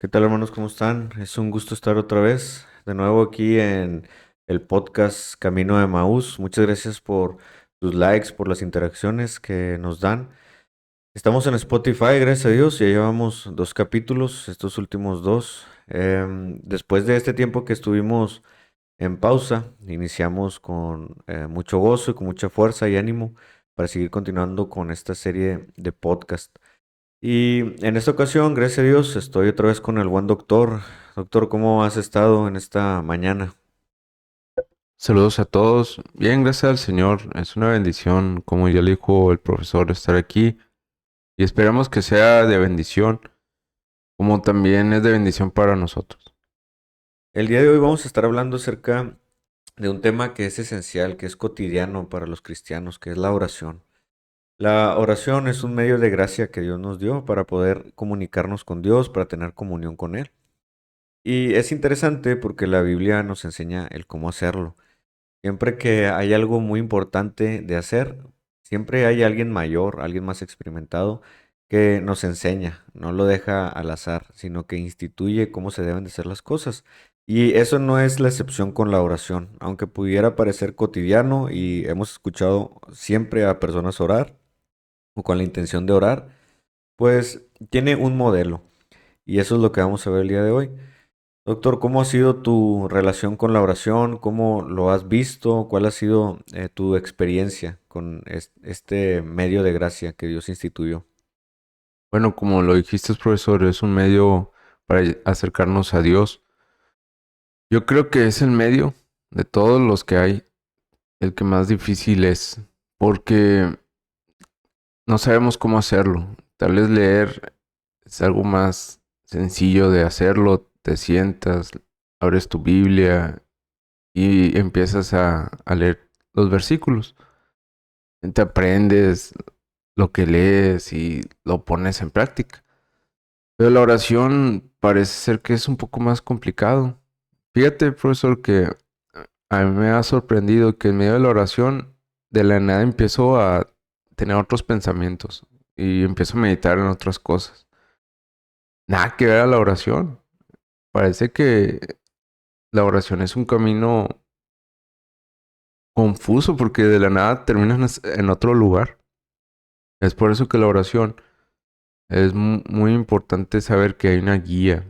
¿Qué tal, hermanos? ¿Cómo están? Es un gusto estar otra vez de nuevo aquí en el podcast Camino de Maús. Muchas gracias por sus likes, por las interacciones que nos dan. Estamos en Spotify, gracias a Dios. Ya llevamos dos capítulos, estos últimos dos. Después de este tiempo que estuvimos en pausa, iniciamos con mucho gozo y con mucha fuerza y ánimo para seguir continuando con esta serie de podcast. Y en esta ocasión, gracias a Dios, estoy otra vez con el buen doctor. Doctor, ¿cómo has estado en esta mañana? Saludos a todos. Bien, gracias al Señor. Es una bendición, como ya le dijo el profesor, estar aquí. Y esperamos que sea de bendición, como también es de bendición para nosotros. El día de hoy vamos a estar hablando acerca de un tema que es esencial, que es cotidiano para los cristianos, que es la oración. La oración es un medio de gracia que Dios nos dio para poder comunicarnos con Dios, para tener comunión con Él. Y es interesante porque la Biblia nos enseña el cómo hacerlo. Siempre que hay algo muy importante de hacer, siempre hay alguien mayor, alguien más experimentado que nos enseña, no lo deja al azar, sino que instituye cómo se deben de hacer las cosas. Y eso no es la excepción con la oración, aunque pudiera parecer cotidiano y hemos escuchado siempre a personas orar o con la intención de orar, pues tiene un modelo y eso es lo que vamos a ver el día de hoy. Doctor, ¿cómo ha sido tu relación con la oración? ¿Cómo lo has visto? ¿Cuál ha sido tu experiencia con este medio de gracia que Dios instituyó? Bueno, como lo dijiste, profesor, es un medio para acercarnos a Dios. Yo creo que es el medio de todos los que hay, el que más difícil es, porque no sabemos cómo hacerlo. Tal vez leer es algo más sencillo de hacerlo. Te sientas, abres tu Biblia y empiezas a leer los versículos. Te aprendes lo que lees y lo pones en práctica. Pero la oración parece ser que es un poco más complicado. Fíjate, profesor, que a mí me ha sorprendido que en medio de la oración de la nada empiezo a tener otros pensamientos y empiezo a meditar en otras cosas. Nada que ver a la oración. Parece que la oración es un camino confuso porque de la nada terminas en otro lugar. Es por eso que la oración es muy importante saber que hay una guía.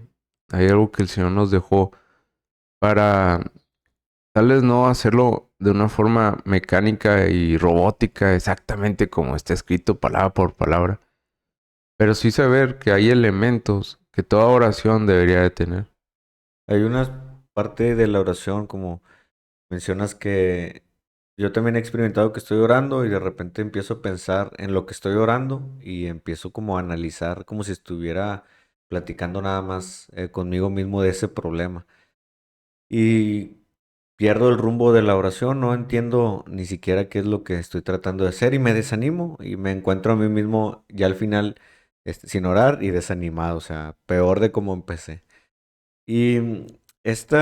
Hay algo que el Señor nos dejó para tal vez no hacerlo de una forma mecánica y robótica exactamente como está escrito palabra por palabra, pero sí saber que hay elementos que toda oración debería de tener. Hay una parte de la oración, como mencionas, que yo también he experimentado que estoy orando y de repente empiezo a pensar en lo que estoy orando y empiezo como a analizar como si estuviera platicando nada más conmigo mismo de ese problema. Y pierdo el rumbo de la oración, no entiendo ni siquiera qué es lo que estoy tratando de hacer y me desanimo y me encuentro a mí mismo ya al final sin orar y desanimado, o sea, peor de cómo empecé. Y este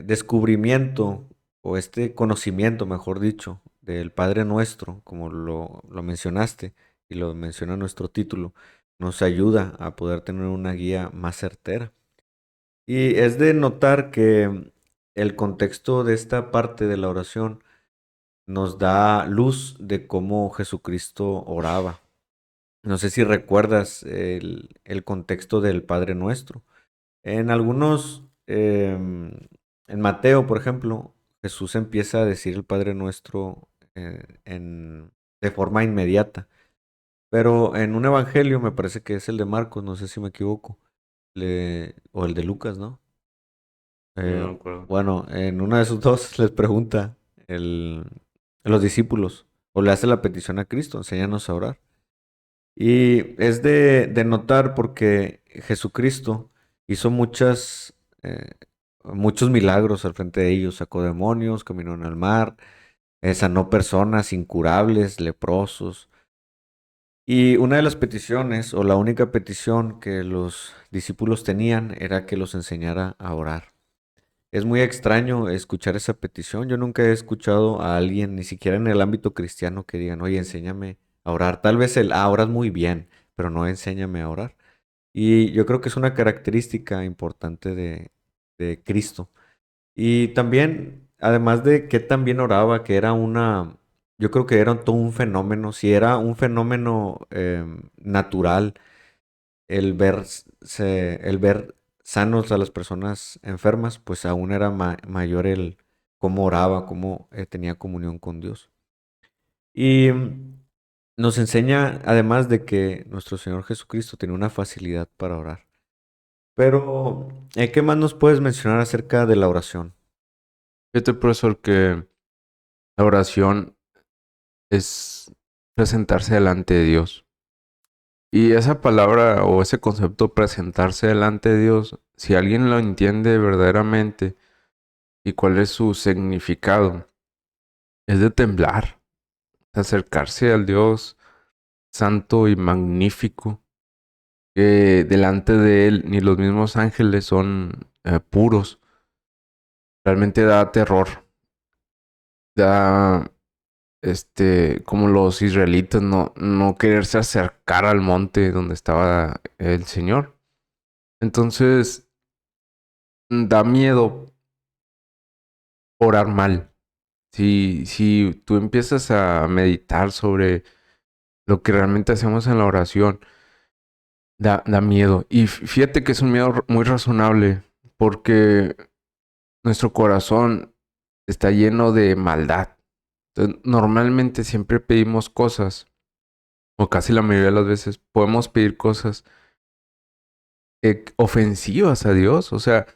descubrimiento o este conocimiento, mejor dicho, del Padre Nuestro, como lo mencionaste y lo menciona nuestro título, nos ayuda a poder tener una guía más certera. Y es de notar que el contexto de esta parte de la oración nos da luz de cómo Jesucristo oraba. No sé si recuerdas el contexto del Padre Nuestro. En algunos, en Mateo, por ejemplo, Jesús empieza a decir el Padre Nuestro de forma inmediata. Pero en un evangelio, me parece que es el de Marcos, no sé si me equivoco, o el de Lucas, ¿no? No Eh, me acuerdo. bueno, en una de esos dos les pregunta el, los discípulos o le hace la petición a Cristo, enséñanos a orar. Y es de notar porque Jesucristo hizo muchos milagros al frente de ellos, sacó demonios, caminó en el mar, sanó personas incurables, leprosos. Y una de las peticiones, o la única petición que los discípulos tenían, era que los enseñara a orar. Es muy extraño escuchar esa petición. Yo nunca he escuchado a alguien, ni siquiera en el ámbito cristiano, que digan, oye, enséñame a orar. Tal vez oras muy bien, pero no enséñame a orar. Y yo creo que es una característica importante de Cristo. Y también, además de que también oraba, que era yo creo que era todo un fenómeno, si era un fenómeno natural el ver sanos a las personas enfermas, pues aún era mayor el cómo oraba, cómo tenía comunión con Dios. Y nos enseña, además de que nuestro Señor Jesucristo tenía una facilidad para orar. Pero, ¿qué más nos puedes mencionar acerca de la oración? Fíjate, profesor, que la oración es presentarse delante de Dios. Y esa palabra o ese concepto presentarse delante de Dios, si alguien lo entiende verdaderamente y cuál es su significado, es de temblar, de acercarse al Dios santo y magnífico, que delante de Él ni los mismos ángeles son puros. Realmente da terror, da como los israelitas, no quererse acercar al monte donde estaba el Señor. Entonces, da miedo orar mal. Si tú empiezas a meditar sobre lo que realmente hacemos en la oración, da miedo. Y fíjate que es un miedo muy razonable, porque nuestro corazón está lleno de maldad. Entonces, normalmente siempre pedimos cosas, o casi la mayoría de las veces podemos pedir cosas ofensivas a Dios. O sea,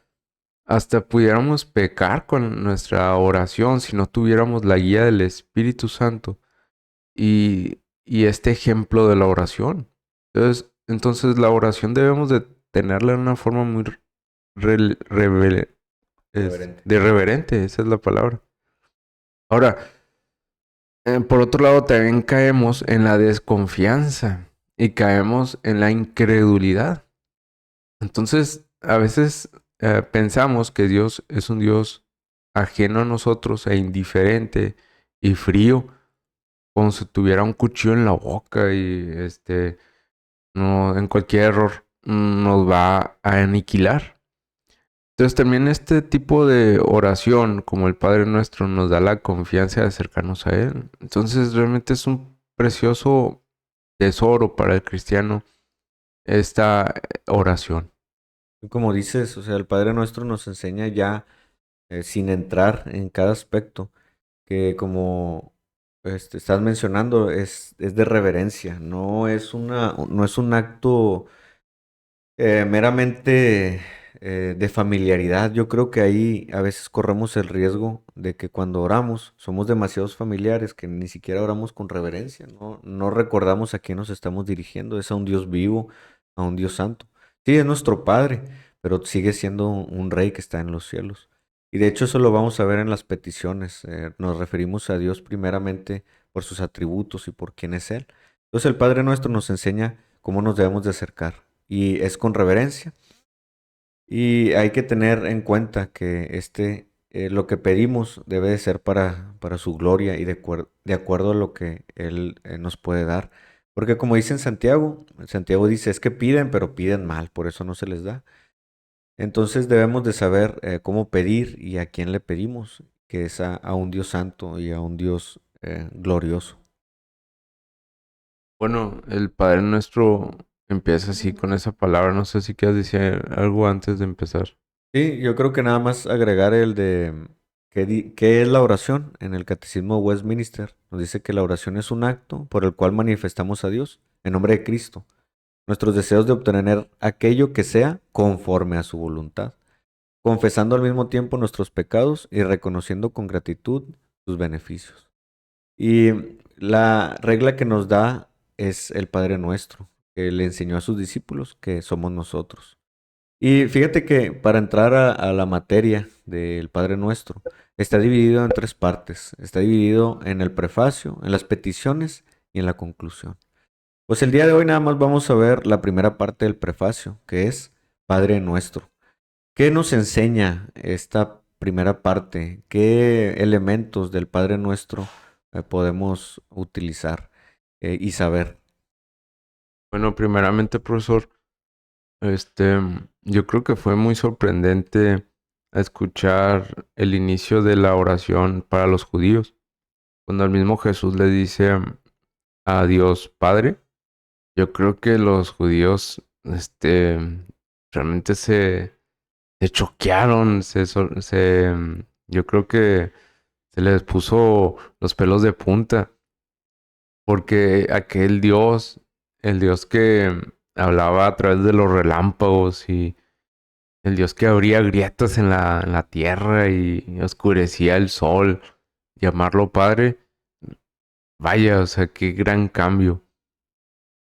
hasta pudiéramos pecar con nuestra oración si no tuviéramos la guía del Espíritu Santo y este ejemplo de la oración. Entonces la oración debemos de tenerla de una forma muy re- revele- Reverente. de reverente, esa es la palabra. Ahora, por otro lado, también caemos en la desconfianza y caemos en la incredulidad. Entonces, a veces pensamos que Dios es un Dios ajeno a nosotros e indiferente y frío, como si tuviera un cuchillo en la boca y no, en cualquier error nos va a aniquilar. Entonces también este tipo de oración, como el Padre Nuestro, nos da la confianza de acercarnos a Él. Entonces realmente es un precioso tesoro para el cristiano esta oración. Como dices, o sea, el Padre Nuestro nos enseña ya, sin entrar en cada aspecto, que como estás mencionando, es de reverencia, no es un acto meramente de familiaridad. Yo creo que ahí a veces corremos el riesgo de que cuando oramos somos demasiados familiares que ni siquiera oramos con reverencia, no recordamos a quién nos estamos dirigiendo, es a un Dios vivo, a un Dios santo. Sí, es nuestro Padre, pero sigue siendo un rey que está en los cielos. Y de hecho eso lo vamos a ver en las peticiones. Nos referimos a Dios primeramente por sus atributos y por quién es Él. Entonces el Padre nuestro nos enseña cómo nos debemos de acercar y es con reverencia. Y hay que tener en cuenta que lo que pedimos debe de ser para su gloria y de acuerdo a lo que Él nos puede dar. Porque como dice en Santiago dice, es que piden, pero piden mal, por eso no se les da. Entonces debemos de saber cómo pedir y a quién le pedimos, que es a un Dios santo y a un Dios glorioso. Bueno, el Padre Nuestro empieza así con esa palabra. No sé si quieres decir algo antes de empezar. Sí, yo creo que nada más agregar el de qué es la oración en el Catecismo de Westminster. Nos dice que la oración es un acto por el cual manifestamos a Dios en nombre de Cristo nuestros deseos de obtener aquello que sea conforme a su voluntad, confesando al mismo tiempo nuestros pecados y reconociendo con gratitud sus beneficios. Y la regla que nos da es el Padre Nuestro, que le enseñó a sus discípulos, que somos nosotros. Y fíjate que para entrar a la materia del Padre Nuestro, está dividido en tres partes. Está dividido en el prefacio, en las peticiones y en la conclusión. Pues el día de hoy nada más vamos a ver la primera parte del prefacio, que es Padre Nuestro. ¿Qué nos enseña esta primera parte? ¿Qué elementos del Padre Nuestro podemos utilizar y saber? Bueno, primeramente, profesor, Este, yo creo que fue muy sorprendente escuchar el inicio de la oración para los judíos, cuando el mismo Jesús le dice a Dios Padre. Yo creo que los judíos, realmente se choquearon, yo creo que se les puso los pelos de punta, porque aquel Dios, el Dios que hablaba a través de los relámpagos y el Dios que abría grietas en la tierra y oscurecía el sol, llamarlo Padre, vaya, o sea, qué gran cambio.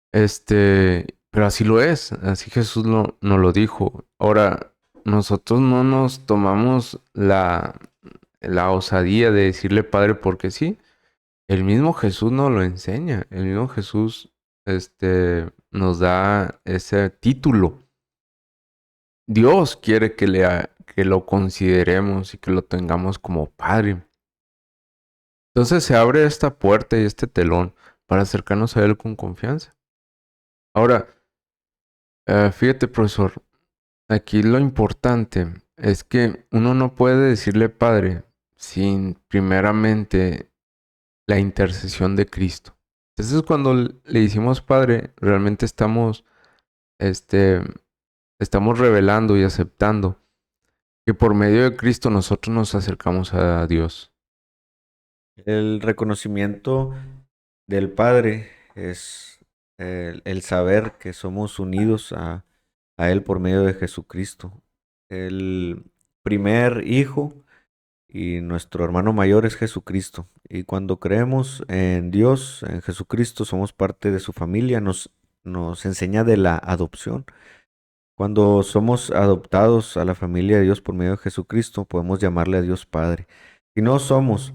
Pero así lo es, así Jesús nos lo dijo. Ahora, nosotros no nos tomamos la osadía de decirle Padre porque sí. El mismo Jesús nos lo enseña. El mismo Jesús, nos da ese título. Dios quiere que lo consideremos y que lo tengamos como Padre. Entonces se abre esta puerta y este telón para acercarnos a Él con confianza. Ahora, fíjate, profesor, aquí lo importante es que uno no puede decirle Padre sin primeramente la intercesión de Cristo. Entonces, cuando le decimos Padre, realmente este, estamos revelando y aceptando que por medio de Cristo nosotros nos acercamos a Dios. El reconocimiento del Padre es el saber que somos unidos a Él por medio de Jesucristo. El primer hijo y nuestro hermano mayor es Jesucristo. Y cuando creemos en Dios, en Jesucristo, somos parte de su familia, nos enseña de la adopción. Cuando somos adoptados a la familia de Dios por medio de Jesucristo, podemos llamarle a Dios Padre. Si no somos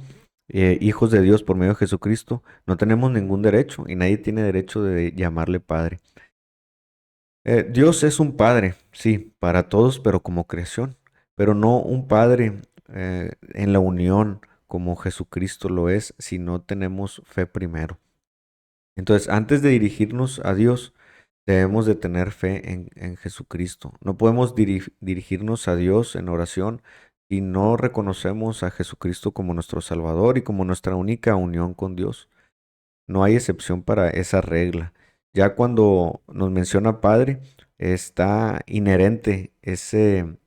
hijos de Dios por medio de Jesucristo, no tenemos ningún derecho y nadie tiene derecho de llamarle Padre. Dios es un Padre, sí, para todos, pero como creación, pero no un Padre en la unión como Jesucristo lo es si no tenemos fe primero. Entonces, antes de dirigirnos a Dios, debemos de tener fe en Jesucristo. No podemos dirigirnos a Dios en oración si no reconocemos a Jesucristo como nuestro Salvador y como nuestra única unión con Dios. No hay excepción para esa regla. Ya cuando nos menciona Padre, está inherente ese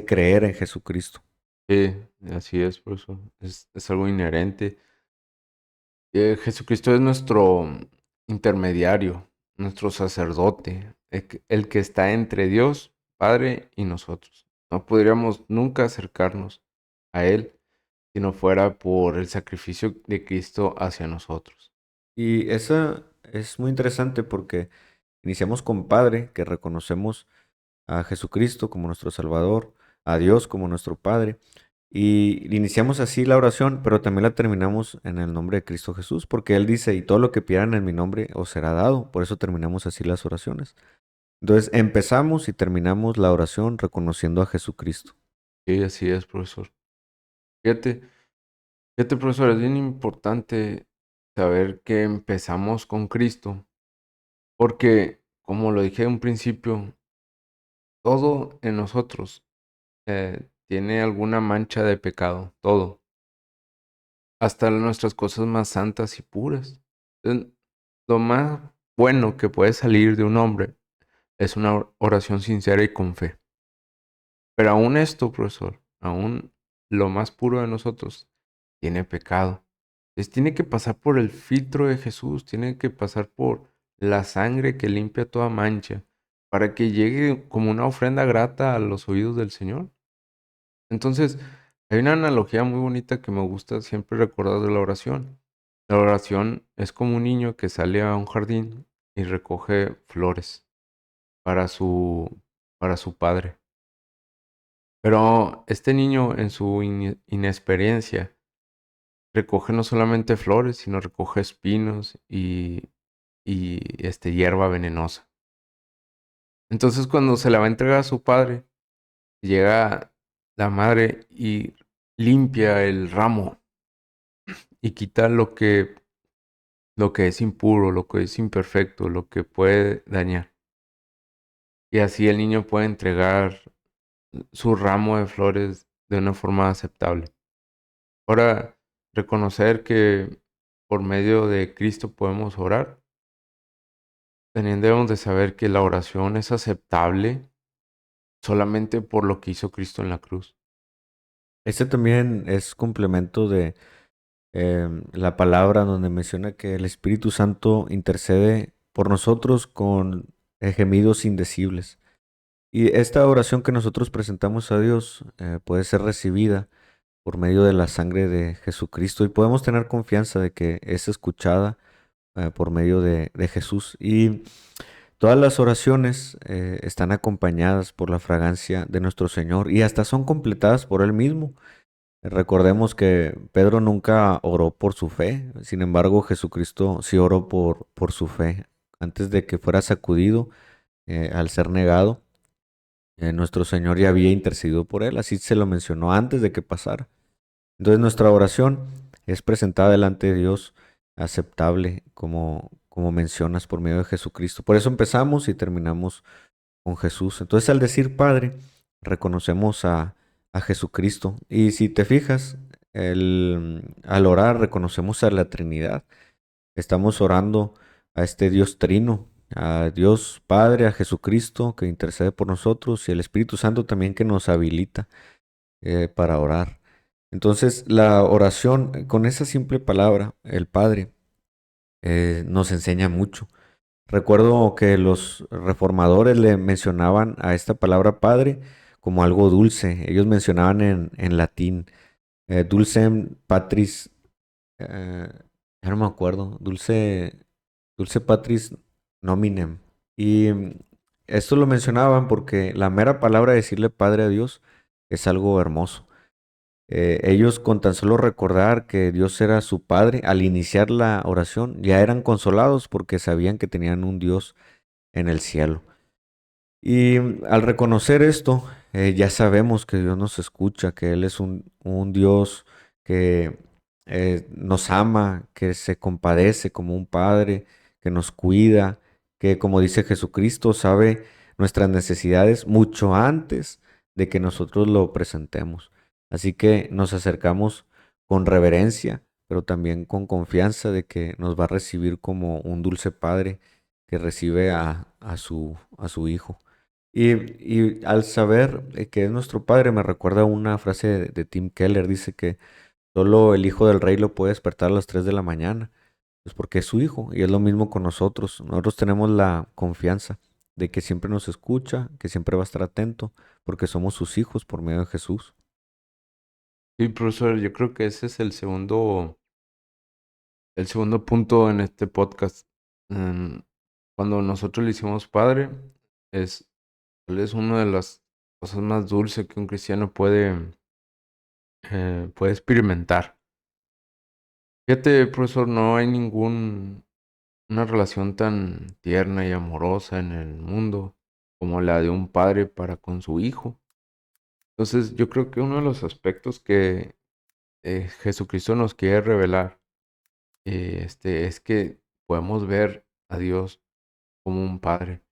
creer en Jesucristo. Sí, así es, por eso es algo inherente. Jesucristo es nuestro intermediario, nuestro sacerdote, el que está entre Dios, Padre y nosotros. No podríamos nunca acercarnos a Él si no fuera por el sacrificio de Cristo hacia nosotros. Y esa es muy interesante porque iniciamos con Padre, que reconocemos a Jesucristo como nuestro Salvador, a Dios como nuestro Padre. Y iniciamos así la oración, pero también la terminamos en el nombre de Cristo Jesús, porque Él dice, y todo lo que pidan en mi nombre os será dado. Por eso terminamos así las oraciones. Entonces empezamos y terminamos la oración reconociendo a Jesucristo. Sí, así es, profesor. Fíjate, fíjate, profesor, es bien importante saber que empezamos con Cristo, porque, como lo dije en un principio, todo en nosotros tiene alguna mancha de pecado, todo, hasta nuestras cosas más santas y puras. Entonces, lo más bueno que puede salir de un hombre es una oración sincera y con fe. Pero aún esto, profesor, aún lo más puro de nosotros tiene pecado. Entonces tiene que pasar por el filtro de Jesús, tiene que pasar por la sangre que limpia toda mancha, para que llegue como una ofrenda grata a los oídos del Señor. Entonces, hay una analogía muy bonita que me gusta siempre recordar de la oración. La oración es como un niño que sale a un jardín y recoge flores para para su padre. Pero este niño en su inexperiencia recoge no solamente flores, sino recoge espinos y hierba venenosa. Entonces cuando se la va a entregar a su padre, llega la madre y limpia el ramo y quita lo que es impuro, lo que es imperfecto, lo que puede dañar. y así el niño puede entregar su ramo de flores de una forma aceptable. Ahora, reconocer que por medio de Cristo podemos orar. También debemos de saber que la oración es aceptable solamente por lo que hizo Cristo en la cruz. Este también es complemento de la palabra donde menciona que el Espíritu Santo intercede por nosotros con gemidos indecibles. Y esta oración que nosotros presentamos a Dios puede ser recibida por medio de la sangre de Jesucristo y podemos tener confianza de que es escuchada por medio de Jesús. Y todas las oraciones están acompañadas por la fragancia de nuestro Señor y hasta son completadas por Él mismo. Recordemos que Pedro nunca oró por su fe, sin embargo Jesucristo sí oró por su fe. Antes de que fuera sacudido al ser negado, nuestro Señor ya había intercedido por él, así se lo mencionó antes de que pasara. Entonces nuestra oración es presentada delante de Dios aceptable, como mencionas, por medio de Jesucristo. Por eso empezamos y terminamos con Jesús. Entonces al decir Padre, reconocemos a Jesucristo. Y si te fijas, al orar reconocemos a la Trinidad. Estamos orando a este Dios trino, a Dios Padre, a Jesucristo que intercede por nosotros y el Espíritu Santo también que nos habilita para orar. Entonces la oración con esa simple palabra, el Padre, nos enseña mucho. Recuerdo que los reformadores le mencionaban a esta palabra Padre como algo dulce. Ellos mencionaban en latín, dulcem patris, eh, ya no me acuerdo, dulce patris nominem. Y esto lo mencionaban porque la mera palabra de decirle Padre a Dios es algo hermoso. Ellos con tan solo recordar que Dios era su Padre, al iniciar la oración, ya eran consolados porque sabían que tenían un Dios en el cielo. Y al reconocer esto, ya sabemos que Dios nos escucha, que Él es un Dios que nos ama, que se compadece como un padre, que nos cuida, que como dice Jesucristo, sabe nuestras necesidades mucho antes de que nosotros lo presentemos. Así que nos acercamos con reverencia, pero también con confianza de que nos va a recibir como un dulce padre que recibe a su hijo. Y al saber que es nuestro Padre, me recuerda una frase de Tim Keller, dice que solo el Hijo del Rey lo puede despertar a las 3 de la mañana, pues porque es su Hijo, y es lo mismo con nosotros. Nosotros tenemos la confianza de que siempre nos escucha, que siempre va a estar atento, porque somos sus hijos por medio de Jesús. Sí, profesor, yo creo que ese es el segundo punto en este podcast. Mm, Cuando nosotros le hicimos padre, es, él es una de las cosas más dulces que un cristiano puede experimentar. Fíjate, profesor, no hay una relación tan tierna y amorosa en el mundo como la de un padre para con su hijo. Entonces, yo creo que uno de los aspectos que Jesucristo nos quiere revelar es que podemos ver a Dios como un padre.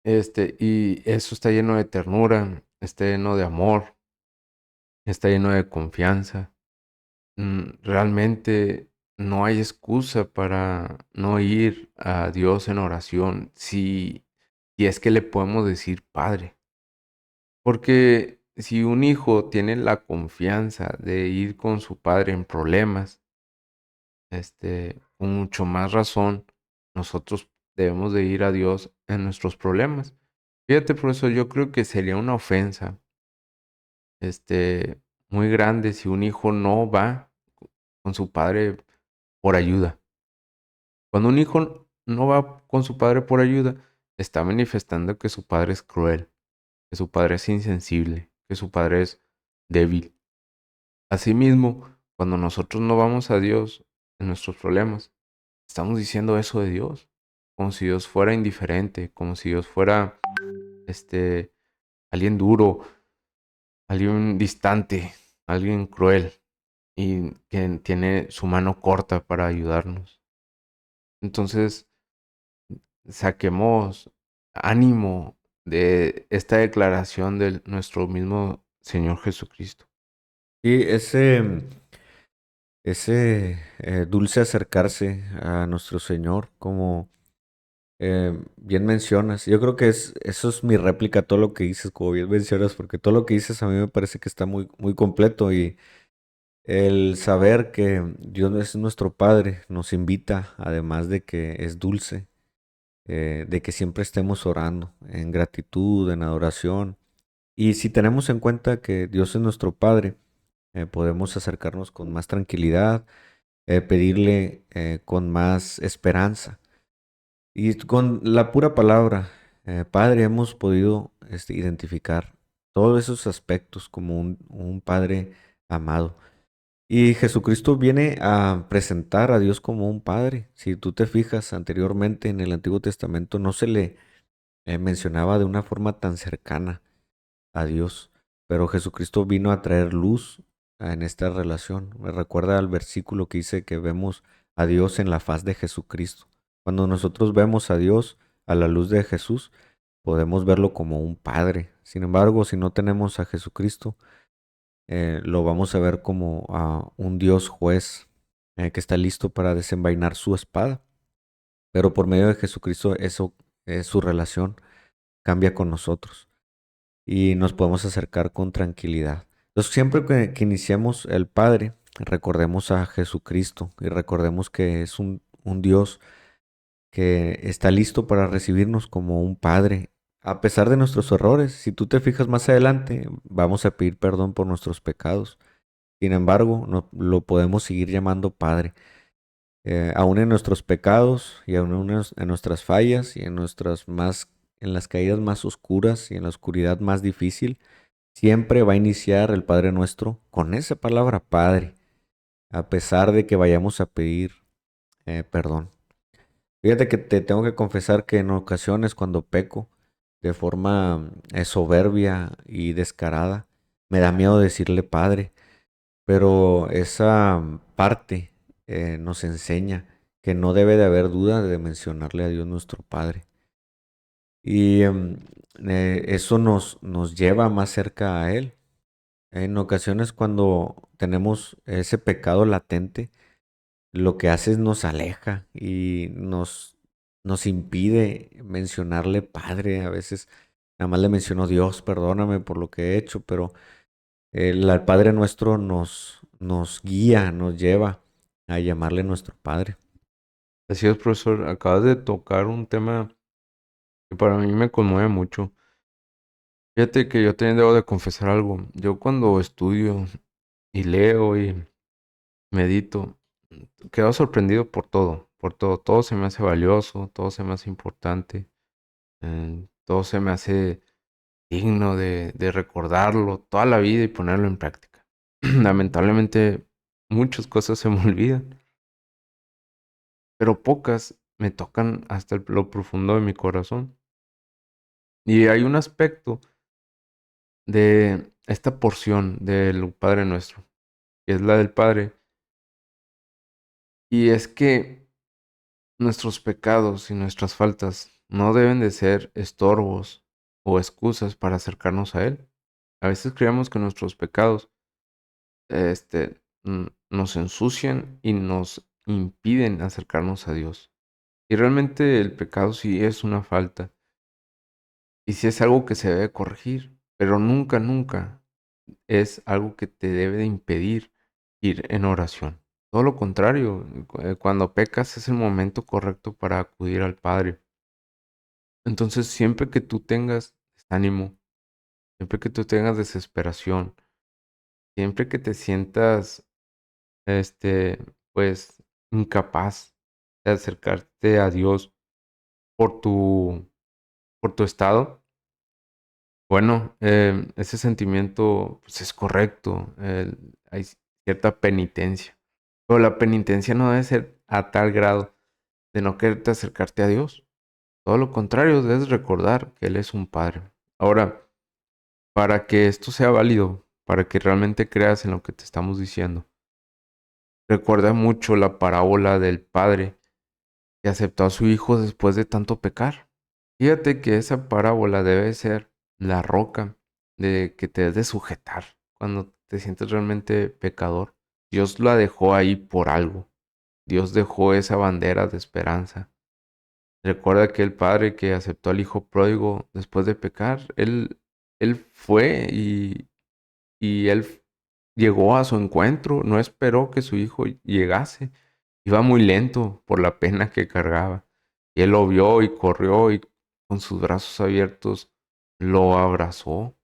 Y eso está lleno de ternura, está lleno de amor, está lleno de confianza. Realmente no hay excusa para no ir a Dios en oración si es que le podemos decir Padre. Porque si un hijo tiene la confianza de ir con su padre en problemas, con mucho más razón, nosotros debemos de ir a Dios en nuestros problemas. Fíjate, por eso yo creo que sería una ofensa, muy grande si un hijo no va con su padre por ayuda. Cuando un hijo no va con su padre por ayuda, está manifestando que su padre es cruel, que su padre es insensible, que su padre es débil. Asimismo, cuando nosotros no vamos a Dios en nuestros problemas, estamos diciendo eso de Dios, como si Dios fuera indiferente, como si Dios fuera alguien duro, alguien distante, alguien cruel y que tiene su mano corta para ayudarnos. Entonces, saquemos ánimo de esta declaración de nuestro mismo Señor Jesucristo. Y ese dulce acercarse a nuestro Señor, como bien mencionas. Yo creo que eso es mi réplica a todo lo que dices, como bien mencionas, porque todo lo que dices a mí me parece que está muy, muy completo y el saber que Dios es nuestro Padre nos invita, además de que es dulce, de que siempre estemos orando en gratitud, en adoración. Y si tenemos en cuenta que Dios es nuestro Padre, podemos acercarnos con más tranquilidad, pedirle con más esperanza. Y con la pura palabra, Padre, hemos podido identificar todos esos aspectos como un Padre amado. Y Jesucristo viene a presentar a Dios como un Padre. Si tú te fijas anteriormente en el Antiguo Testamento, no se le mencionaba de una forma tan cercana a Dios, pero Jesucristo vino a traer luz en esta relación. Me recuerda al versículo que dice que vemos a Dios en la faz de Jesucristo. Cuando nosotros vemos a Dios a la luz de Jesús, podemos verlo como un Padre. Sin embargo, si no tenemos a Jesucristo, lo vamos a ver como a un Dios juez que está listo para desenvainar su espada. Pero por medio de Jesucristo, eso, su relación cambia con nosotros y nos podemos acercar con tranquilidad. Entonces, siempre que iniciemos el Padre, recordemos a Jesucristo y recordemos que es un Dios que está listo para recibirnos como un Padre. A pesar de nuestros errores, si tú te fijas más adelante, vamos a pedir perdón por nuestros pecados. Sin embargo, lo podemos seguir llamando Padre. Aún en nuestros pecados y aún en nuestras fallas y en las caídas más oscuras y en la oscuridad más difícil, siempre va a iniciar el Padre Nuestro con esa palabra Padre, a pesar de que vayamos a pedir perdón. Fíjate que te tengo que confesar que en ocasiones cuando peco de forma soberbia y descarada, me da miedo decirle Padre, pero esa parte nos enseña que no debe de haber duda de mencionarle a Dios nuestro Padre. Y eso nos lleva más cerca a Él. En ocasiones cuando tenemos ese pecado latente, lo que hace es nos aleja y nos impide mencionarle Padre. A veces nada más le menciono Dios, perdóname por lo que he hecho, pero el Padre nuestro nos guía, nos lleva a llamarle nuestro Padre. Así es, profesor. Acabas de tocar un tema que para mí me conmueve mucho. Fíjate que yo también debo de confesar algo. Yo cuando estudio y leo y medito, quedo sorprendido por todo, por todo. Todo se me hace valioso, todo se me hace importante, todo se me hace digno de recordarlo toda la vida y ponerlo en práctica. Lamentablemente, muchas cosas se me olvidan, pero pocas me tocan hasta lo profundo de mi corazón. Y hay un aspecto de esta porción del Padre Nuestro, que es la del Padre, y es que nuestros pecados y nuestras faltas no deben de ser estorbos o excusas para acercarnos a Él. A veces creemos que nuestros pecados nos ensucian y nos impiden acercarnos a Dios. Y realmente el pecado sí es una falta y sí es algo que se debe corregir, pero nunca, nunca es algo que te debe de impedir ir en oración. Todo lo contrario, cuando pecas es el momento correcto para acudir al Padre. Entonces, siempre que tú tengas desánimo, siempre que tú tengas desesperación, siempre que te sientas, este, pues, incapaz de acercarte a Dios por por tu estado, bueno, ese sentimiento pues, es correcto. Hay cierta penitencia. Pero la penitencia no debe ser a tal grado de no quererte acercarte a Dios. Todo lo contrario, debes recordar que Él es un Padre. Ahora, para que esto sea válido, para que realmente creas en lo que te estamos diciendo, recuerda mucho la parábola del Padre que aceptó a su hijo después de tanto pecar. Fíjate que esa parábola debe ser la roca de que te has de sujetar cuando te sientes realmente pecador. Dios la dejó ahí por algo. Dios dejó esa bandera de esperanza. Recuerda que el padre que aceptó al hijo pródigo después de pecar, él fue y él llegó a su encuentro, no esperó que su hijo llegase. Iba muy lento por la pena que cargaba. Y él lo vio y corrió y con sus brazos abiertos lo abrazó.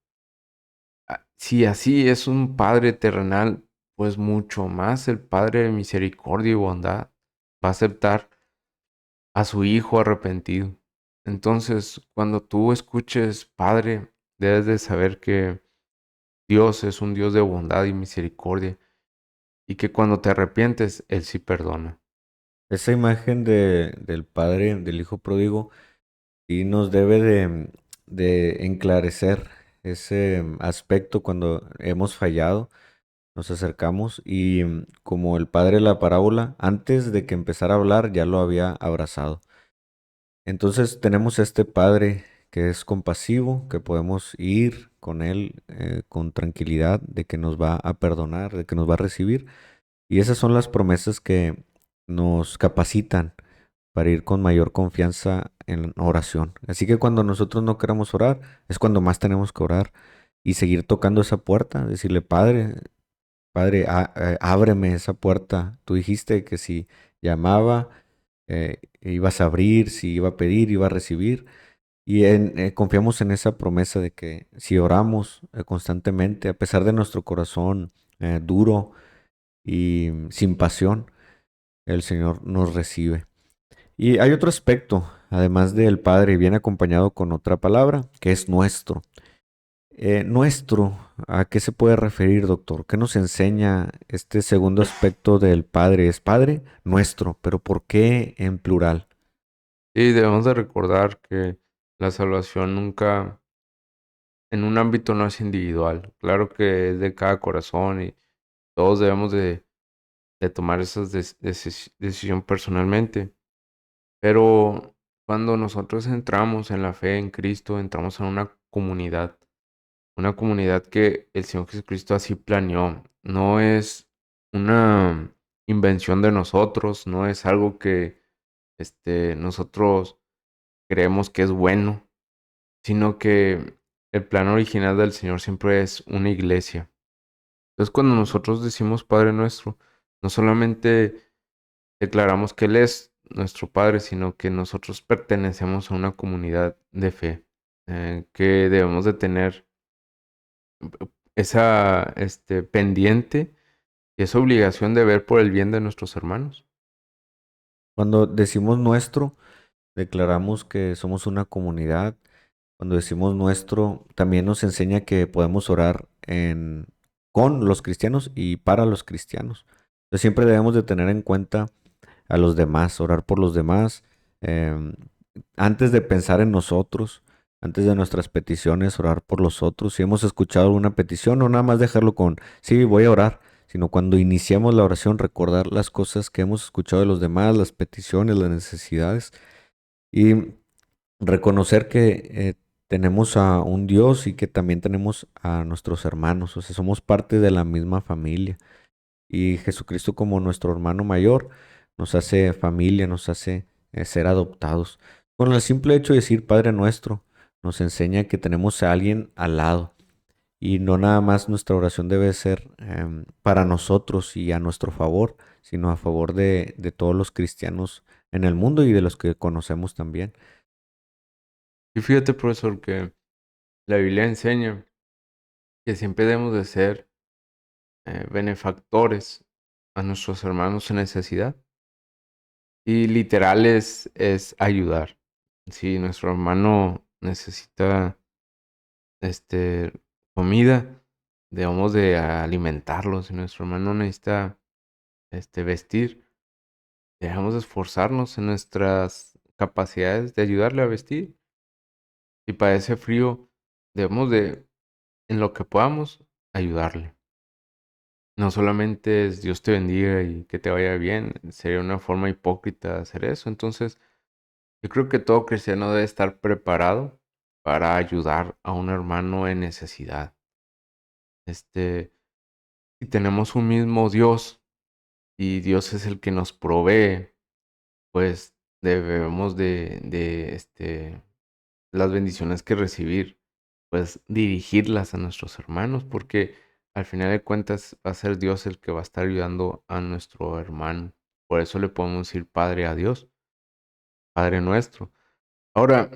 Si así es un padre terrenal, pues mucho más el Padre de misericordia y bondad va a aceptar a su hijo arrepentido. Entonces, cuando tú escuches Padre, debes de saber que Dios es un Dios de bondad y misericordia y que cuando te arrepientes, Él sí perdona. Esa imagen del padre, del hijo pródigo, sí nos debe de enclarecer ese aspecto cuando hemos fallado, nos acercamos y como el padre de la parábola, antes de que empezara a hablar ya lo había abrazado. Entonces tenemos este padre que es compasivo, que podemos ir con él con tranquilidad de que nos va a perdonar, de que nos va a recibir. Y esas son las promesas que nos capacitan para ir con mayor confianza en oración. Así que cuando nosotros no queramos orar, es cuando más tenemos que orar y seguir tocando esa puerta, decirle, Padre, Padre, ábreme esa puerta. Tú dijiste que si llamaba, ibas a abrir, si iba a pedir, iba a recibir. Y confiamos en esa promesa de que si oramos constantemente, a pesar de nuestro corazón duro y sin pasión, el Señor nos recibe. Y hay otro aspecto, además del Padre, viene acompañado con otra palabra, que es nuestro. Nuestro, ¿a qué se puede referir, doctor? ¿Qué nos enseña este segundo aspecto del Padre? Es Padre nuestro, pero ¿por qué en plural? Y debemos de recordar que la salvación nunca, en un ámbito no es individual. Claro que es de cada corazón y todos debemos de tomar esa decisión personalmente. Pero cuando nosotros entramos en la fe en Cristo, entramos en una comunidad que el Señor Jesucristo así planeó. No es una invención de nosotros, no es algo que nosotros creemos que es bueno, sino que el plan original del Señor siempre es una iglesia. Entonces, cuando nosotros decimos Padre nuestro, no solamente declaramos que Él es nuestro Padre, sino que nosotros pertenecemos a una comunidad de fe, que debemos de tener esa pendiente y esa obligación de ver por el bien de nuestros hermanos. Cuando decimos nuestro, declaramos que somos una comunidad. Cuando decimos nuestro, también nos enseña que podemos orar con los cristianos y para los cristianos. Entonces, siempre debemos de tener en cuenta a los demás, orar por los demás, em, antes de pensar en nosotros, antes de nuestras peticiones, orar por los otros. Si hemos escuchado alguna petición, no nada más dejarlo con, sí, voy a orar, sino cuando iniciamos la oración, recordar las cosas que hemos escuchado de los demás, las peticiones, las necesidades y reconocer que tenemos a un Dios y que también tenemos a nuestros hermanos, o sea, somos parte de la misma familia. Y Jesucristo como nuestro hermano mayor nos hace familia, nos hace ser adoptados. Con el simple hecho de decir Padre nuestro, nos enseña que tenemos a alguien al lado. Y no nada más nuestra oración debe ser para nosotros y a nuestro favor, sino a favor de todos los cristianos en el mundo y de los que conocemos también. Y fíjate, profesor, que la Biblia enseña que siempre debemos de ser benefactores a nuestros hermanos en necesidad. Y literal es ayudar. Si nuestro hermano necesita este, comida, debemos de alimentarlo. Si nuestro hermano necesita vestir, debemos de esforzarnos en nuestras capacidades de ayudarle a vestir. Si padece frío, debemos de, en lo que podamos, ayudarle. No solamente es Dios te bendiga y que te vaya bien, sería una forma hipócrita hacer eso. Entonces, Yo creo que todo cristiano debe estar preparado para ayudar a un hermano en necesidad. Este, si tenemos un mismo Dios y Dios es el que nos provee, pues debemos las bendiciones que recibir, pues dirigirlas a nuestros hermanos, porque al final de cuentas va a ser Dios el que va a estar ayudando a nuestro hermano. Por eso le podemos decir Padre a Dios, Padre nuestro. Ahora,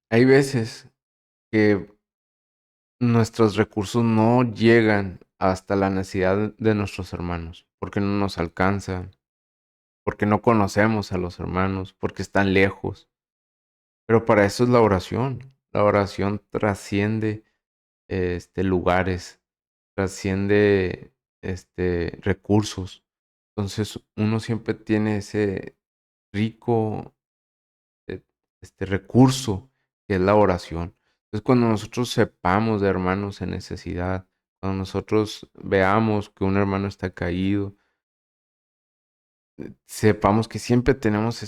hay veces que nuestros recursos no llegan hasta la necesidad de nuestros hermanos, porque no nos alcanza, porque no conocemos a los hermanos, porque están lejos. Pero para eso es la oración. La oración trasciende lugares, trasciende recursos. Entonces uno siempre tiene ese rico eh, recurso que es la oración. Entonces cuando nosotros sepamos de hermanos en necesidad, cuando nosotros veamos que un hermano está caído, sepamos que siempre tenemos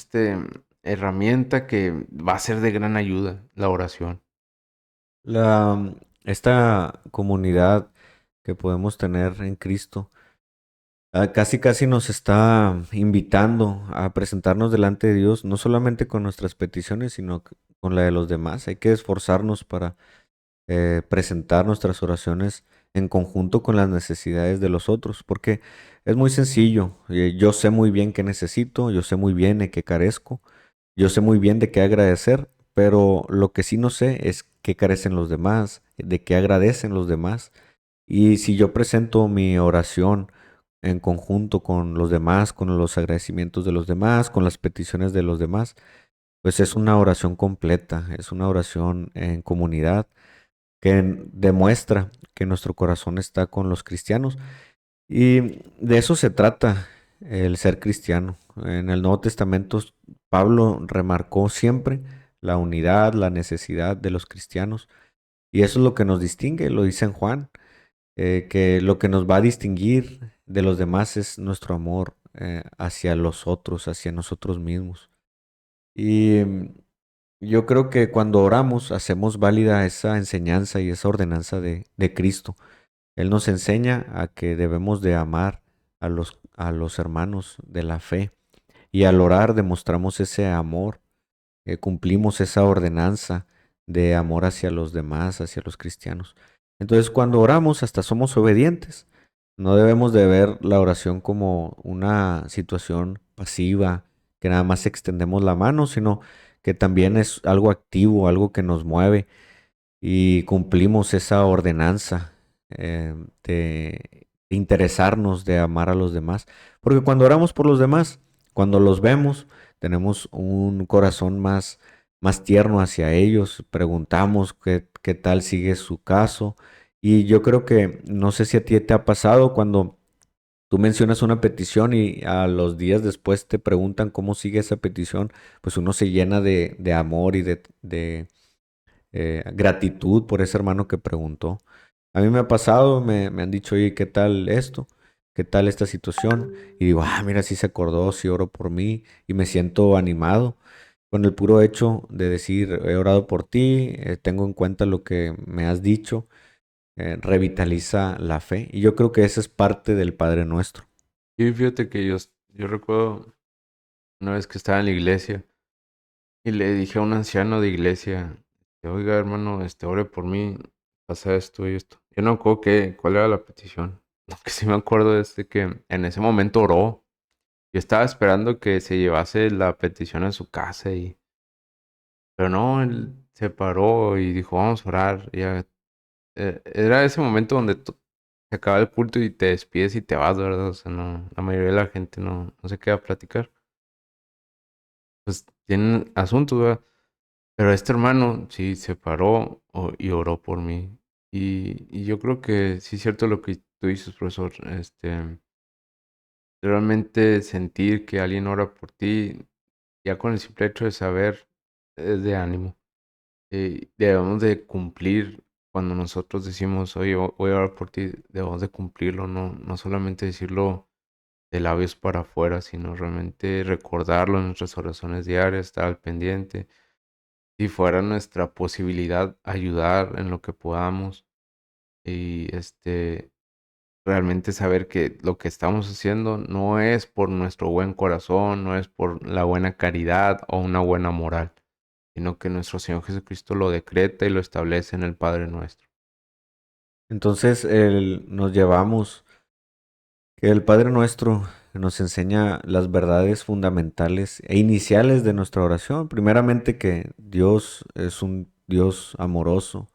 herramienta que va a ser de gran ayuda, la oración. Esta comunidad que podemos tener en Cristo, casi casi nos está invitando a presentarnos delante de Dios, no solamente con nuestras peticiones, sino con la de los demás. Hay que esforzarnos para presentar nuestras oraciones en conjunto con las necesidades de los otros, porque es muy sencillo. Yo sé muy bien qué necesito, yo sé muy bien de qué carezco, yo sé muy bien de qué agradecer, pero lo que sí no sé es qué carecen los demás, de qué agradecen los demás. Y si yo presento mi oración en conjunto con los demás, con los agradecimientos de los demás, con las peticiones de los demás, pues es una oración completa, es una oración en comunidad que demuestra que nuestro corazón está con los cristianos. Y de eso se trata el ser cristiano. En el Nuevo Testamento, Pablo remarcó siempre la unidad, la necesidad de los cristianos. Y eso es lo que nos distingue, lo dice en Juan, que lo que nos va a distinguir de los demás es nuestro amor hacia los otros, hacia nosotros mismos. Y yo creo que cuando oramos hacemos válida esa enseñanza y esa ordenanza de Cristo. Él nos enseña a que debemos de amar a los hermanos de la fe y al orar demostramos ese amor, cumplimos esa ordenanza de amor hacia los demás, hacia los cristianos. Entonces cuando oramos hasta somos obedientes. No debemos de ver la oración como una situación pasiva, que nada más extendemos la mano, sino que también es algo activo, algo que nos mueve y cumplimos esa ordenanza de interesarnos, de amar a los demás. Porque cuando oramos por los demás, cuando los vemos, tenemos un corazón más tierno hacia ellos, preguntamos qué tal sigue su caso. Y yo creo que, no sé si a ti te ha pasado cuando tú mencionas una petición y a los días después te preguntan cómo sigue esa petición, pues uno se llena de amor y de gratitud por ese hermano que preguntó. A mí me ha pasado, me han dicho, oye, ¿qué tal esto? ¿Qué tal esta situación? Y digo, mira, sí se acordó, sí oró por mí y me siento animado con el puro hecho de decir, he orado por ti, tengo en cuenta lo que me has dicho, revitaliza la fe. Y yo creo que esa es parte del Padre Nuestro. Y fíjate que yo recuerdo una vez que estaba en la iglesia y le dije a un anciano de iglesia, oiga hermano, ore por mí, pasa esto y esto. Yo no me acuerdo cuál era la petición. Lo que sí me acuerdo es de que en ese momento oró. Yo estaba esperando que se llevase la petición a su casa pero no, él se paró y dijo, vamos a orar. Y ya, era ese momento donde se acaba el culto y te despides y te vas, ¿verdad? O sea, no, la mayoría de la gente no se queda a platicar. Pues tienen asuntos, ¿verdad? Pero este hermano sí se paró y oró por mí. Y yo creo que sí es cierto lo que tú dices, profesor. Realmente sentir que alguien ora por ti, ya con el simple hecho de saber, es de ánimo. Debemos de cumplir cuando nosotros decimos, oye, voy a orar por ti, debemos de cumplirlo, no solamente decirlo de labios para afuera, sino realmente recordarlo en nuestras oraciones diarias, estar al pendiente. Si fuera nuestra posibilidad, ayudar en lo que podamos y realmente saber que lo que estamos haciendo no es por nuestro buen corazón, no es por la buena caridad o una buena moral, sino que nuestro Señor Jesucristo lo decreta y lo establece en el Padre nuestro. Entonces nos llevamos que el Padre Nuestro nos enseña las verdades fundamentales e iniciales de nuestra oración. Primeramente que Dios es un Dios amoroso,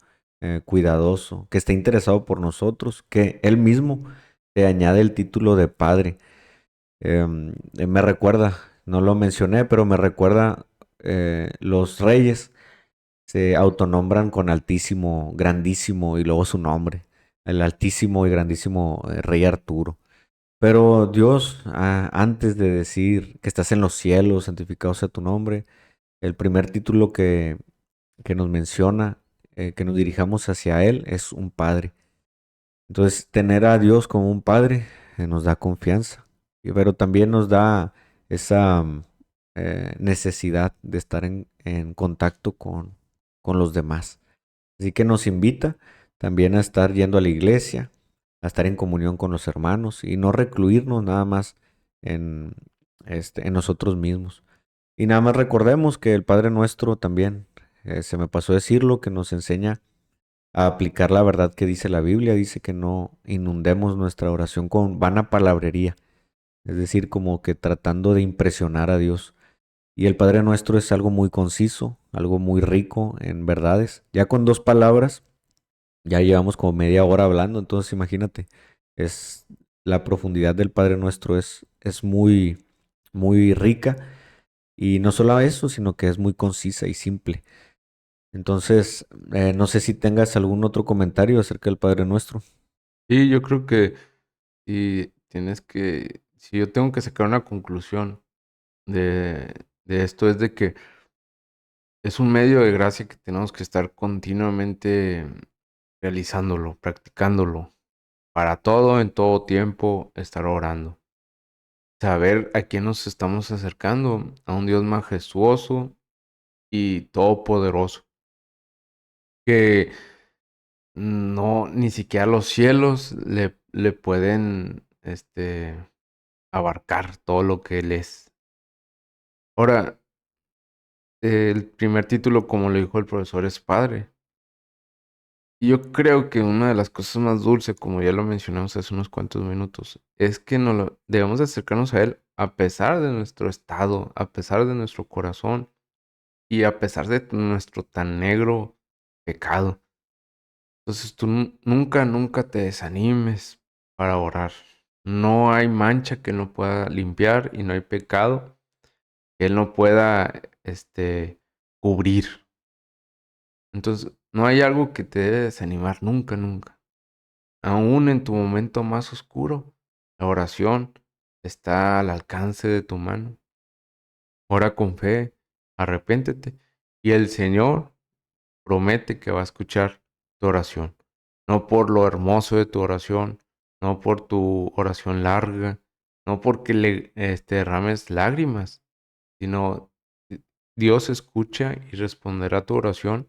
cuidadoso, que está interesado por nosotros, que Él mismo te añade el título de Padre. Me recuerda, no lo mencioné, pero me recuerda los reyes se autonombran con Altísimo, Grandísimo y luego su nombre, el Altísimo y Grandísimo Rey Arturo. Pero Dios, antes de decir que estás en los cielos, santificado sea tu nombre, el primer título que nos menciona, que nos dirijamos hacia Él, es un Padre. Entonces, tener a Dios como un Padre nos da confianza, pero también nos da esa necesidad de estar en contacto con los demás. Así que nos invita también a estar yendo a la iglesia, a estar en comunión con los hermanos y no recluirnos nada más en, en nosotros mismos. Y nada más recordemos que el Padre Nuestro también, se me pasó decirlo, que nos enseña a aplicar la verdad que dice la Biblia. Dice que no inundemos nuestra oración con vana palabrería, es decir, como que tratando de impresionar a Dios. Y el Padre Nuestro es algo muy conciso, algo muy rico en verdades. Ya con dos palabras ya llevamos como media hora hablando, entonces imagínate, es la profundidad del Padre Nuestro es muy, muy rica y no solo eso, sino que es muy concisa y simple. Entonces, no sé si tengas algún otro comentario acerca del Padre Nuestro. Y yo creo que si yo tengo que sacar una conclusión de esto es de que es un medio de gracia que tenemos que estar continuamente realizándolo, practicándolo, para todo, en todo tiempo, estar orando. Saber a quién nos estamos acercando, a un Dios majestuoso y todopoderoso, que no, ni siquiera los cielos le pueden, abarcar todo lo que Él es. Ahora, el primer título, como lo dijo el profesor, es Padre. Y yo creo que una de las cosas más dulces, como ya lo mencionamos hace unos cuantos minutos, es que debemos de acercarnos a Él a pesar de nuestro estado, a pesar de nuestro corazón y a pesar de nuestro tan negro pecado. Entonces tú nunca, nunca te desanimes para orar. No hay mancha que Él no pueda limpiar y no hay pecado que Él no pueda, cubrir. Entonces, no hay algo que te debe desanimar nunca, nunca. Aún en tu momento más oscuro, la oración está al alcance de tu mano. Ora con fe, arrepéntete y el Señor promete que va a escuchar tu oración. No por lo hermoso de tu oración, no por tu oración larga, no porque derrames lágrimas, sino Dios escucha y responderá tu oración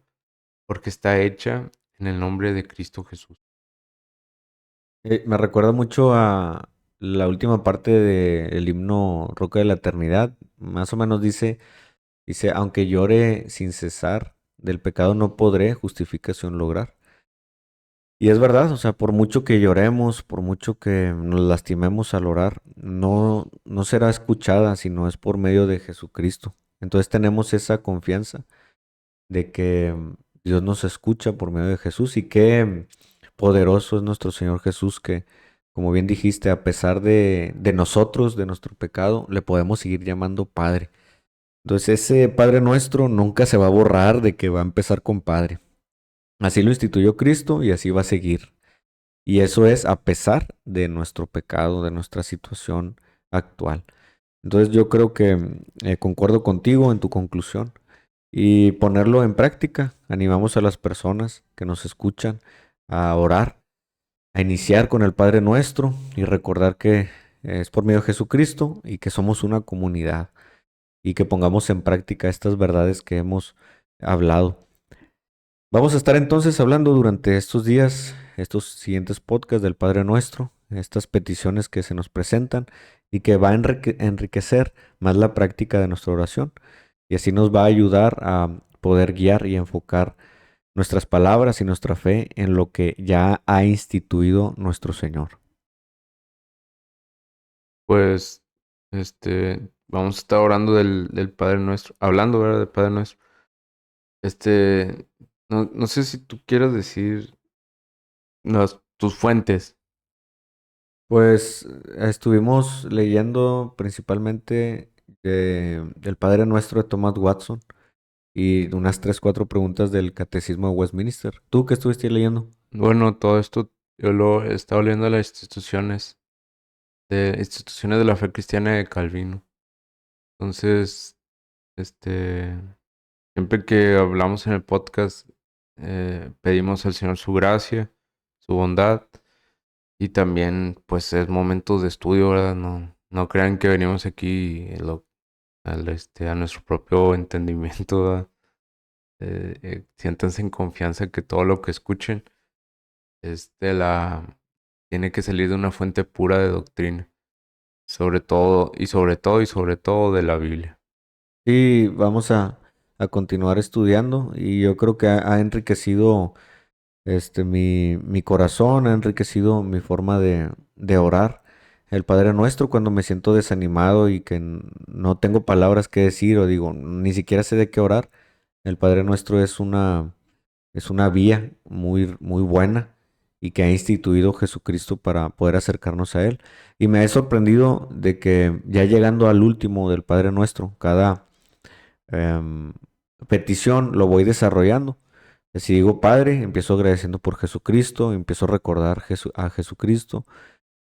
porque está hecha en el nombre de Cristo Jesús. Me recuerda mucho a la última parte del himno Roca de la Eternidad. Más o menos dice, aunque llore sin cesar, del pecado no podré justificación lograr. Y es verdad, o sea, por mucho que lloremos, por mucho que nos lastimemos al orar, no será escuchada si no es por medio de Jesucristo. Entonces tenemos esa confianza de que Dios nos escucha por medio de Jesús y qué poderoso es nuestro Señor Jesús que, como bien dijiste, a pesar de nosotros, de nuestro pecado, le podemos seguir llamando Padre. Entonces ese Padre nuestro nunca se va a borrar de que va a empezar con Padre. Así lo instituyó Cristo y así va a seguir. Y eso es a pesar de nuestro pecado, de nuestra situación actual. Entonces yo creo que concuerdo contigo en tu conclusión y ponerlo en práctica. Animamos a las personas que nos escuchan a orar, a iniciar con el Padre Nuestro y recordar que es por medio de Jesucristo y que somos una comunidad y que pongamos en práctica estas verdades que hemos hablado. Vamos a estar entonces hablando durante estos días, estos siguientes podcasts del Padre Nuestro, estas peticiones que se nos presentan y que va a enriquecer más la práctica de nuestra oración y así nos va a ayudar a poder guiar y enfocar nuestras palabras y nuestra fe en lo que ya ha instituido nuestro Señor. Pues, vamos a estar orando del Padre Nuestro, hablando, ¿verdad? Del Padre Nuestro. No sé si tú quieras decir tus fuentes. Pues estuvimos leyendo principalmente del Padre Nuestro de Thomas Watson y unas 3, 4 preguntas del Catecismo de Westminster. ¿Tú qué estuviste leyendo? Bueno, todo esto yo lo he estado leyendo de las instituciones de la fe cristiana de Calvino. Entonces, siempre que hablamos en el podcast, pedimos al Señor su gracia, su bondad, y también, pues, es momentos de estudio, ¿verdad? No crean que venimos aquí a nuestro propio entendimiento, ¿verdad? Siéntanse en confianza que todo lo que escuchen tiene que salir de una fuente pura de doctrina, sobre todo de la Biblia. Sí, vamos a continuar estudiando y yo creo que ha enriquecido mi corazón, ha enriquecido mi forma de orar. El Padre Nuestro, cuando me siento desanimado y que no tengo palabras que decir o digo, ni siquiera sé de qué orar, el Padre Nuestro es una vía muy, muy buena y que ha instituido Jesucristo para poder acercarnos a Él. Y me he sorprendido de que ya llegando al último del Padre Nuestro, cada em, petición lo voy desarrollando. Si digo Padre, empiezo agradeciendo por Jesucristo, empiezo a recordar a Jesucristo.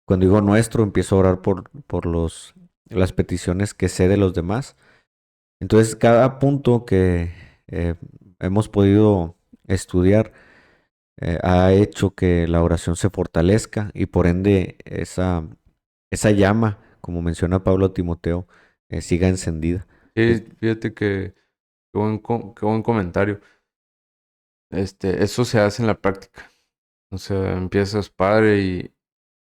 Cuando digo nuestro, empiezo a orar por las peticiones que sé de los demás. Entonces, cada punto que eh, hemos podido estudiar ha hecho que la oración se fortalezca y por ende esa llama, como menciona Pablo a Timoteo, siga encendida. Sí, Es- fíjate que qué buen comentario. Eso se hace en la práctica. O sea, empiezas padre y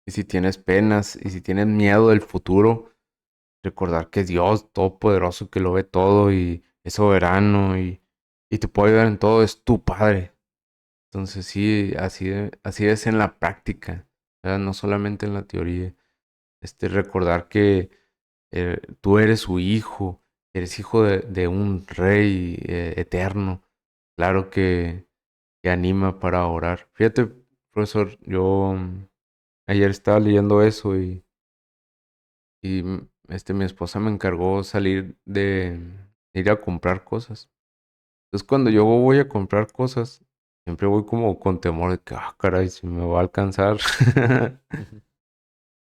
si tienes penas y si tienes miedo del futuro, recordar que es Dios todopoderoso que lo ve todo y es soberano y te puede ayudar en todo, es tu Padre. Entonces sí, así es en la práctica, ¿verdad? No solamente en la teoría. Recordar que tú eres su hijo, eres hijo de un rey eterno. Claro que anima para orar. Fíjate, profesor, yo ayer estaba leyendo eso y mi esposa me encargó salir de ir a comprar cosas. Entonces cuando yo voy a comprar cosas, siempre voy como con temor de que, caray, si me va a alcanzar. Ujú.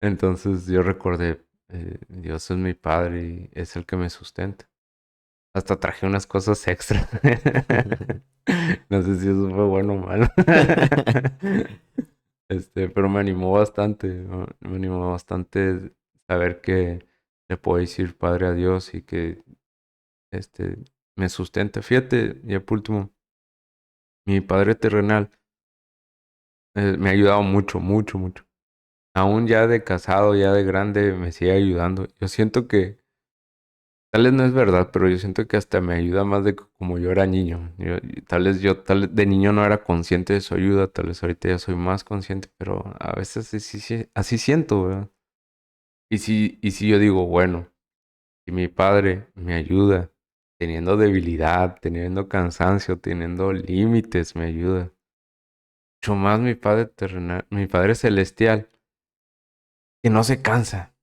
Entonces yo recordé, Dios es mi padre y es el que me sustenta. Hasta traje unas cosas extra. No sé si eso fue bueno o malo. Pero me animó bastante, ¿no? Me animó bastante saber que le puedo decir Padre a Dios y que este me sustenta. Fíjate, ya por último, mi padre terrenal me ha ayudado mucho, mucho, mucho. Aún ya de casado, ya de grande, me sigue ayudando. Yo siento que, tal vez no es verdad, pero yo siento que hasta me ayuda más de como yo era niño. Tal vez de niño no era consciente de su ayuda, tal vez ahorita ya soy más consciente, pero a veces así siento, ¿verdad? Y si yo digo, bueno, si mi padre me ayuda, teniendo debilidad, teniendo cansancio, teniendo límites, me ayuda. Mucho más mi padre terrenal, mi padre celestial, que no se cansa,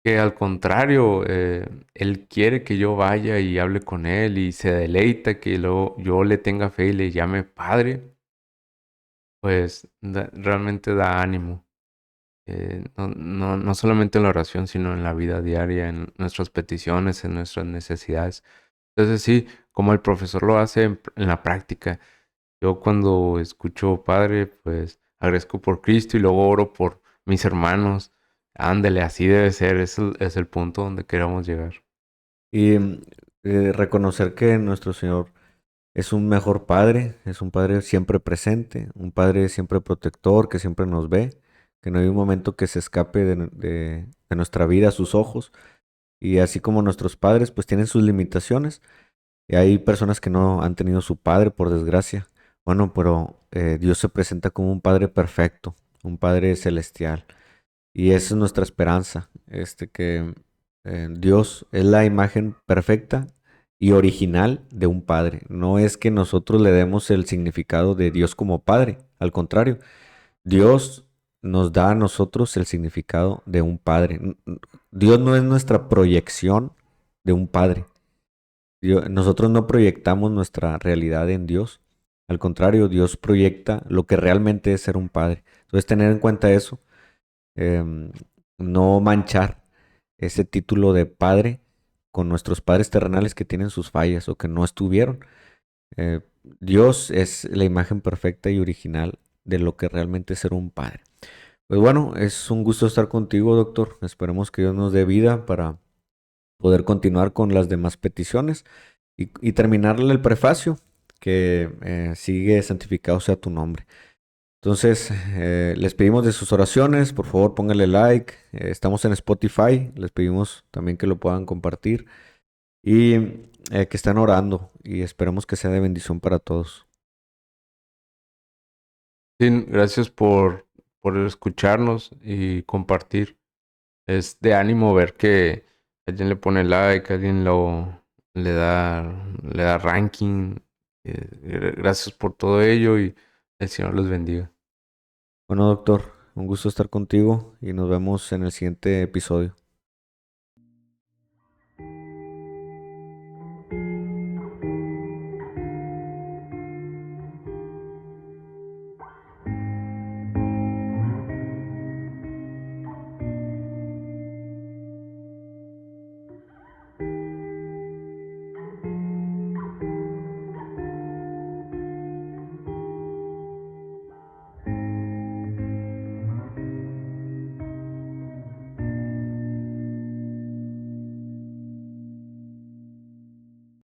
que al contrario, él quiere que yo vaya y hable con él y se deleita que luego yo le tenga fe y le llame padre, pues realmente da ánimo. No solamente en la oración, sino en la vida diaria, en nuestras peticiones, en nuestras necesidades. Entonces sí, como el profesor lo hace en la práctica. Yo cuando escucho Padre, pues agradezco por Cristo y luego oro por mis hermanos. Ándele, así debe ser. Es el punto donde queremos llegar. Y reconocer que nuestro Señor es un mejor padre, es un padre siempre presente, un padre siempre protector, que siempre nos ve, que no hay un momento que se escape de nuestra vida a sus ojos. Y así como nuestros padres, pues tienen sus limitaciones. Y hay personas que no han tenido su padre, por desgracia. Bueno, pero Dios se presenta como un padre perfecto, un padre celestial. Y esa es nuestra esperanza, que Dios es la imagen perfecta y original de un padre. No es que nosotros le demos el significado de Dios como padre, al contrario, Dios nos da a nosotros el significado de un padre. Dios no es nuestra proyección de un padre. Nosotros no proyectamos nuestra realidad en Dios. Al contrario, Dios proyecta lo que realmente es ser un padre. Entonces, tener en cuenta eso, em, no manchar ese título de padre con nuestros padres terrenales que tienen sus fallas o que no estuvieron. Eh, Dios es la imagen perfecta y original de lo que realmente es ser un padre. Pues bueno, es un gusto estar contigo, doctor. Esperemos que Dios nos dé vida para poder continuar con las demás peticiones y terminarle el prefacio que sigue santificado sea tu nombre. Entonces, les pedimos de sus oraciones, por favor pónganle like, estamos en Spotify, les pedimos también que lo puedan compartir y que estén orando y esperemos que sea de bendición para todos. Sí, gracias por escucharnos y compartir. Es de ánimo ver que alguien le pone like, alguien le le da ranking. Gracias por todo ello y el Señor los bendiga. Bueno, doctor, un gusto estar contigo y nos vemos en el siguiente episodio.